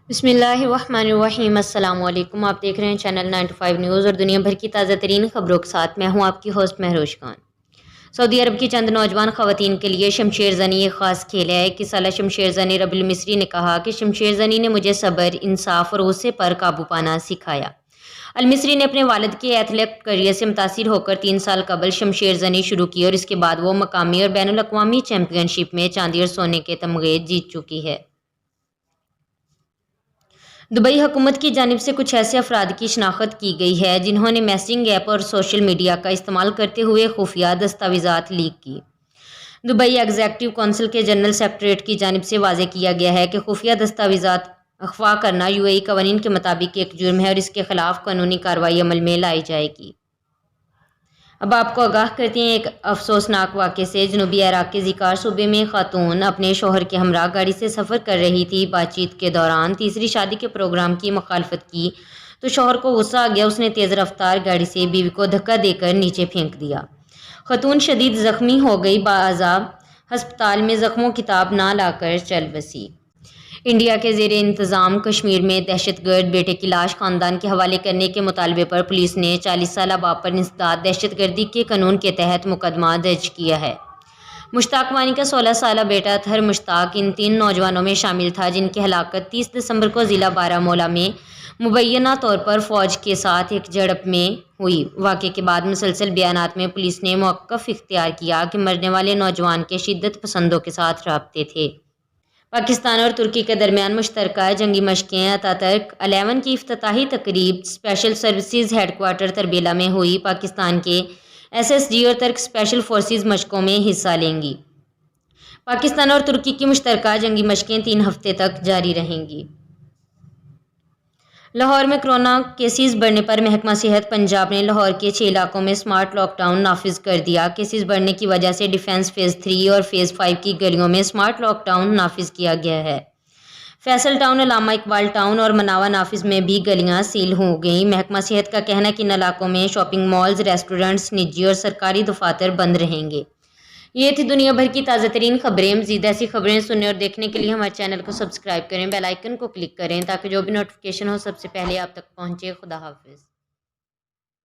بسم اللہ الرحمن الرحیم۔ السلام علیکم، آپ دیکھ رہے ہیں چینل 9 to 5 نیوز اور دنیا بھر کی تازہ ترین خبروں کے ساتھ میں ہوں آپ کی ہوسٹ مہروش خان۔ سعودی عرب کی چند نوجوان خواتین کے لیے شمشیر زنی ایک خاص کھیل ہے۔ 21 سالہ شمشیر زنی ربی المصری نے کہا کہ شمشیر زنی نے مجھے صبر، انصاف اور غصے پر قابو پانا سکھایا۔ المصری نے اپنے والد کے ایتھلیٹ کیریئر سے متاثر ہو کر 3 سال قبل شمشیر زنی شروع کی اور اس کے بعد وہ مقامی اور بین الاقوامی چیمپئن شپ میں چاندی اور سونے کے تمغے جیت چکی ہے۔ دبئی حکومت کی جانب سے کچھ ایسے افراد کی شناخت کی گئی ہے جنہوں نے میسنگ ایپ اور سوشل میڈیا کا استعمال کرتے ہوئے خفیہ دستاویزات لیک کی۔ دبئی ایگزیکٹو کونسل کے جنرل سیکریٹریٹ کی جانب سے واضح کیا گیا ہے کہ خفیہ دستاویزات اغوا کرنا UAE قوانین کے مطابق ایک جرم ہے اور اس کے خلاف قانونی کارروائی عمل میں لائی جائے گی۔ اب آپ کو آگاہ کرتے ہیں ایک افسوسناک واقعے سے۔ جنوبی عراق کے ذکار صوبے میں خاتون اپنے شوہر کے ہمراہ گاڑی سے سفر کر رہی تھی۔ بات چیت کے دوران تیسری شادی کے پروگرام کی مخالفت کی تو شوہر کو غصہ آ گیا۔ اس نے تیز رفتار گاڑی سے بیوی کو دھکا دے کر نیچے پھینک دیا۔ خاتون شدید زخمی ہو گئی، باعث ہسپتال میں زخموں کی تاب نہ لا کر چل بسی۔ انڈیا کے زیر انتظام کشمیر میں دہشت گرد بیٹے کی لاش خاندان کے حوالے کرنے کے مطالبے پر پولیس نے 40 سالہ باپ پر انسداد دہشت گردی کے قانون کے تحت مقدمہ درج کیا ہے۔ مشتاق وانی کا 16 سالہ بیٹا اطہر مشتاق ان 3 نوجوانوں میں شامل تھا جن کی ہلاکت 30 دسمبر کو ضلع بارہمولہ میں مبینہ طور پر فوج کے ساتھ ایک جھڑپ میں ہوئی۔ واقعے کے بعد مسلسل بیانات میں پولیس نے موقف اختیار کیا کہ مرنے والے نوجوان کے شدت پسندوں کے ساتھ رابطے تھے۔ پاکستان اور ترکی کے درمیان مشترکہ جنگی مشقیں اتاترک 11 کی افتتاحی تقریب special services headquarter Tarbela میں ہوئی۔ پاکستان کے SSG اور ترک اسپیشل فورسز مشقوں میں حصہ لیں گی۔ پاکستان اور ترکی کی مشترکہ جنگی مشقیں 3 ہفتے تک جاری رہیں گی۔ لاہور میں کورونا کیسز بڑھنے پر محکمہ صحت پنجاب نے لاہور کے 6 علاقوں میں سمارٹ لاک ڈاؤن نافذ کر دیا۔ کیسز بڑھنے کی وجہ سے ڈیفنس فیز 3 اور فیز 5 کی گلیوں میں سمارٹ لاک ڈاؤن نافذ کیا گیا ہے۔ فیصل ٹاؤن، علامہ اقبال ٹاؤن اور مناوا نافذ میں بھی گلیاں سیل ہو گئیں۔ محکمہ صحت کا کہنا ہے کہ ان علاقوں میں شاپنگ مالز، ریسٹورنٹس، نجی اور سرکاری دفاتر بند رہیں گے۔ یہ تھی دنیا بھر کی تازہ ترین خبریں۔ مزید ایسی خبریں سننے اور دیکھنے کے لیے ہمارے چینل کو سبسکرائب کریں، بیل آئیکن کو کلک کریں تاکہ جو بھی نوٹیفیکیشن ہو سب سے پہلے آپ تک پہنچے۔ خدا حافظ۔